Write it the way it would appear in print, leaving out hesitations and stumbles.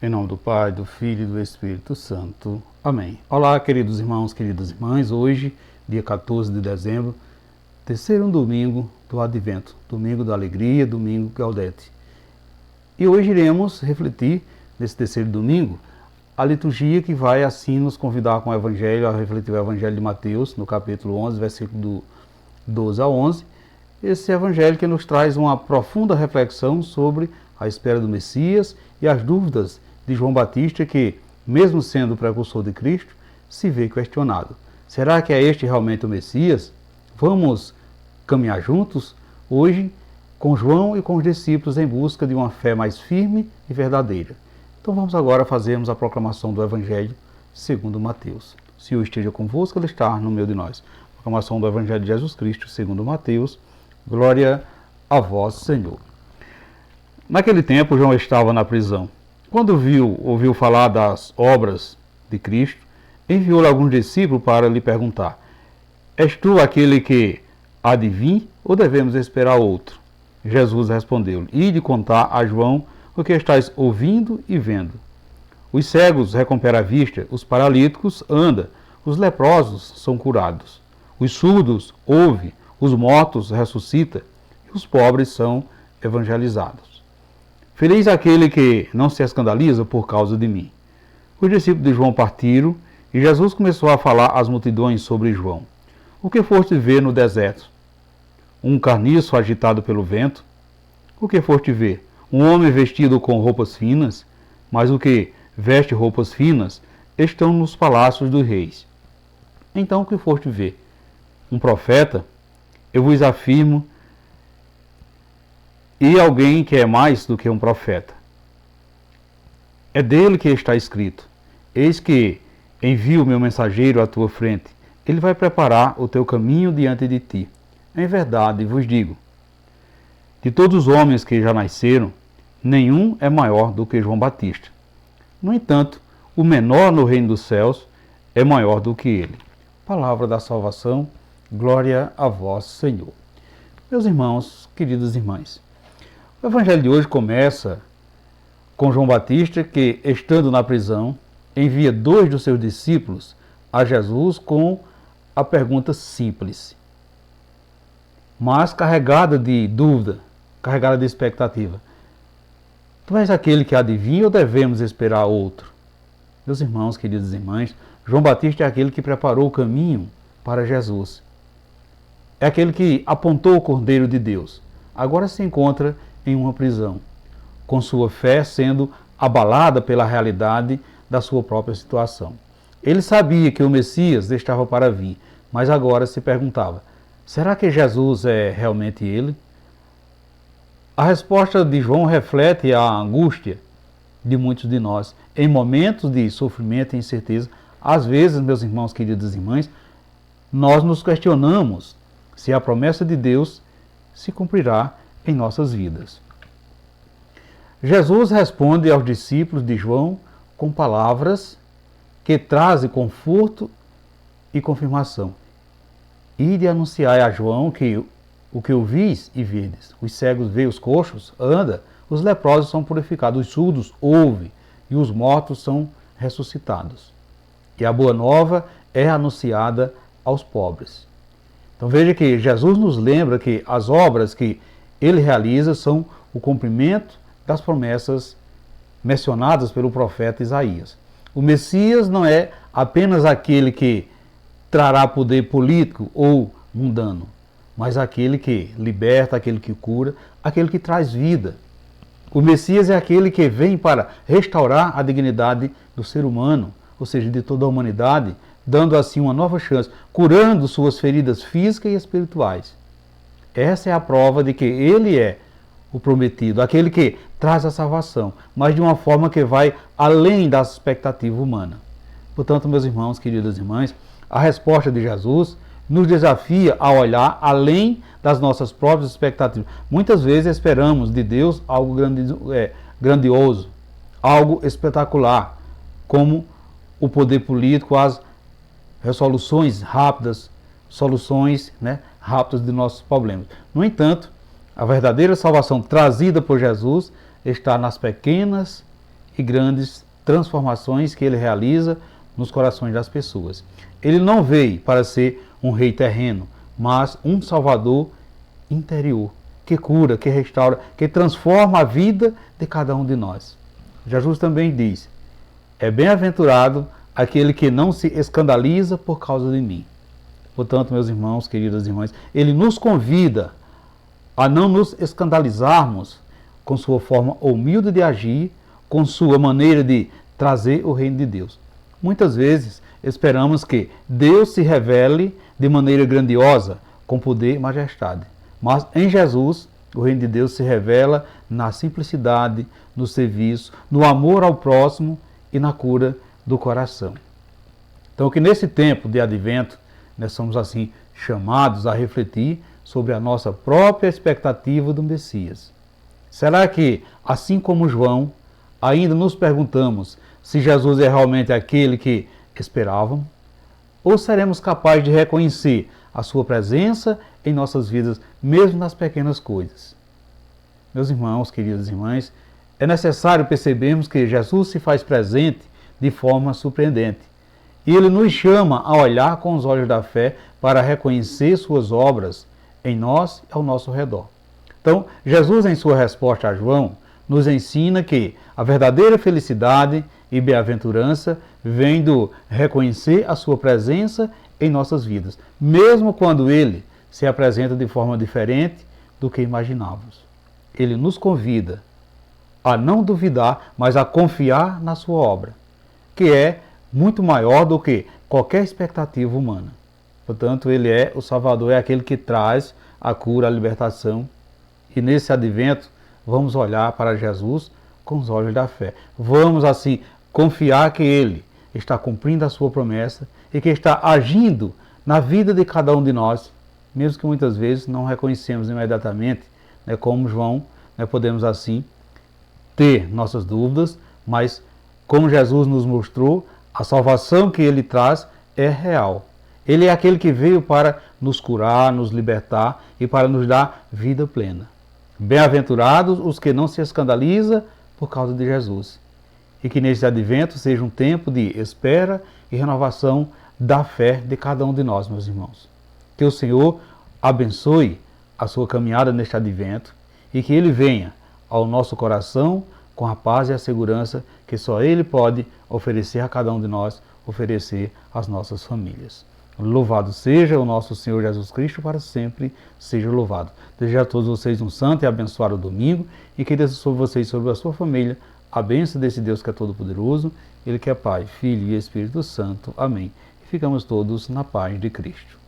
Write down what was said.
Em nome do Pai, do Filho e do Espírito Santo. Amém. Olá, queridos irmãos, queridas irmãs. Hoje, dia 14 de dezembro, terceiro domingo do Advento, domingo da alegria, domingo Gaudete. E hoje iremos refletir, nesse terceiro domingo, a liturgia que vai assim nos convidar com o Evangelho, a refletir o Evangelho de Mateus, no capítulo 11, versículo do 12 a 11. Esse Evangelho que nos traz uma profunda reflexão sobre a espera do Messias e as dúvidas de João Batista, que, mesmo sendo o precursor de Cristo, se vê questionado. Será que é este realmente o Messias? Vamos caminhar juntos hoje com João e com os discípulos em busca de uma fé mais firme e verdadeira. Então vamos agora fazermos a proclamação do Evangelho segundo Mateus. O Senhor esteja convosco, Ele está no meio de nós. Proclamação do Evangelho de Jesus Cristo segundo Mateus. Glória a vós, Senhor. Naquele tempo, João estava na prisão. Quando ouviu falar das obras de Cristo, enviou-lhe alguns discípulos para lhe perguntar: És tu aquele que há de vir, ou devemos esperar outro? Jesus respondeu-lhe: Ide contar a João o que estás ouvindo e vendo. Os cegos recuperam a vista, os paralíticos andam, os leprosos são curados, os surdos ouvem, os mortos ressuscitam, e os pobres são evangelizados. Feliz aquele que não se escandaliza por causa de mim. Os discípulos de João partiram, e Jesus começou a falar às multidões sobre João. O que foste ver no deserto? Um carniço agitado pelo vento? O que foste ver? Um homem vestido com roupas finas? Mas o que veste roupas finas estão nos palácios dos reis. Então o que foste ver? Um profeta? Eu vos afirmo, e alguém que é mais do que um profeta. É dele que está escrito: Eis que envio o meu mensageiro à tua frente. Ele vai preparar o teu caminho diante de ti. Em verdade vos digo, de todos os homens que já nasceram, nenhum é maior do que João Batista. No entanto, o menor no reino dos céus é maior do que ele. Palavra da salvação, glória a vós, Senhor. Meus irmãos, queridas irmãs, o Evangelho de hoje começa com João Batista, que, estando na prisão, envia 2 dos seus discípulos a Jesus com a pergunta simples, mas carregada de dúvida, carregada de expectativa: Tu és aquele que há de vir ou devemos esperar outro? Meus irmãos, queridas irmãs, João Batista é aquele que preparou o caminho para Jesus. É aquele que apontou o Cordeiro de Deus. Agora se encontra em uma prisão, com sua fé sendo abalada pela realidade da sua própria situação. Ele sabia que o Messias estava para vir, mas agora se perguntava: será que Jesus é realmente ele? A resposta de João reflete a angústia de muitos de nós. Em momentos de sofrimento e incerteza, às vezes, meus irmãos, queridas irmãs, nós nos questionamos se a promessa de Deus se cumprirá em nossas vidas. Jesus responde aos discípulos de João com palavras que trazem conforto e confirmação. Ide anunciai a João que o que ouvis e vedes: os cegos veem, os coxos andam, os leprosos são purificados, os surdos ouvem e os mortos são ressuscitados. E a boa nova é anunciada aos pobres. Então veja que Jesus nos lembra que as obras que ele realiza são o cumprimento das promessas mencionadas pelo profeta Isaías. O Messias não é apenas aquele que trará poder político ou mundano, mas aquele que liberta, aquele que cura, aquele que traz vida. O Messias é aquele que vem para restaurar a dignidade do ser humano, ou seja, de toda a humanidade, dando assim uma nova chance, curando suas feridas físicas e espirituais. Essa é a prova de que ele é o prometido, aquele que traz a salvação, mas de uma forma que vai além da expectativa humana. Portanto, meus irmãos, queridas irmãs, a resposta de Jesus nos desafia a olhar além das nossas próprias expectativas. Muitas vezes esperamos de Deus algo grandioso, algo espetacular, como o poder político, as resoluções rápidas, soluções rápidas de nossos problemas. No entanto, a verdadeira salvação trazida por Jesus está nas pequenas e grandes transformações que ele realiza nos corações das pessoas. Ele não veio para ser um rei terreno, mas um salvador interior, que cura, que restaura, que transforma a vida de cada um de nós. Jesus também diz: é bem-aventurado aquele que não se escandaliza por causa de mim. Portanto, meus irmãos, queridas irmãs, ele nos convida a não nos escandalizarmos com sua forma humilde de agir, com sua maneira de trazer o reino de Deus. Muitas vezes esperamos que Deus se revele de maneira grandiosa, com poder e majestade. Mas em Jesus, o reino de Deus se revela na simplicidade, no serviço, no amor ao próximo e na cura do coração. Então, que nesse tempo de advento, nós somos assim chamados a refletir sobre a nossa própria expectativa do Messias. Será que, assim como João, ainda nos perguntamos se Jesus é realmente aquele que esperavam? Ou seremos capazes de reconhecer a sua presença em nossas vidas, mesmo nas pequenas coisas? Meus irmãos, queridas irmãs, é necessário percebermos que Jesus se faz presente de forma surpreendente. E ele nos chama a olhar com os olhos da fé para reconhecer suas obras em nós e ao nosso redor. Então, Jesus, em sua resposta a João, nos ensina que a verdadeira felicidade e bem-aventurança vem do reconhecer a sua presença em nossas vidas, mesmo quando ele se apresenta de forma diferente do que imaginávamos. Ele nos convida a não duvidar, mas a confiar na sua obra, que é muito maior do que qualquer expectativa humana. Portanto, ele é o Salvador, é aquele que traz a cura, a libertação. E nesse advento, vamos olhar para Jesus com os olhos da fé. Vamos, assim, confiar que ele está cumprindo a sua promessa e que está agindo na vida de cada um de nós, mesmo que muitas vezes não reconhecemos imediatamente, como João, podemos assim ter nossas dúvidas, mas como Jesus nos mostrou, a salvação que ele traz é real. Ele é aquele que veio para nos curar, nos libertar e para nos dar vida plena. Bem-aventurados os que não se escandalizam por causa de Jesus. E que nesse advento seja um tempo de espera e renovação da fé de cada um de nós, meus irmãos. Que o Senhor abençoe a sua caminhada neste advento e que ele venha ao nosso coração com a paz e a segurança que só ele pode oferecer a cada um de nós, oferecer às nossas famílias. Louvado seja o nosso Senhor Jesus Cristo, para sempre seja louvado. Desejo a todos vocês um santo e abençoado domingo e que desça sobre vocês e sobre a sua família a bênção desse Deus que é todo-poderoso, Ele que é Pai, Filho e Espírito Santo. Amém. E ficamos todos na paz de Cristo.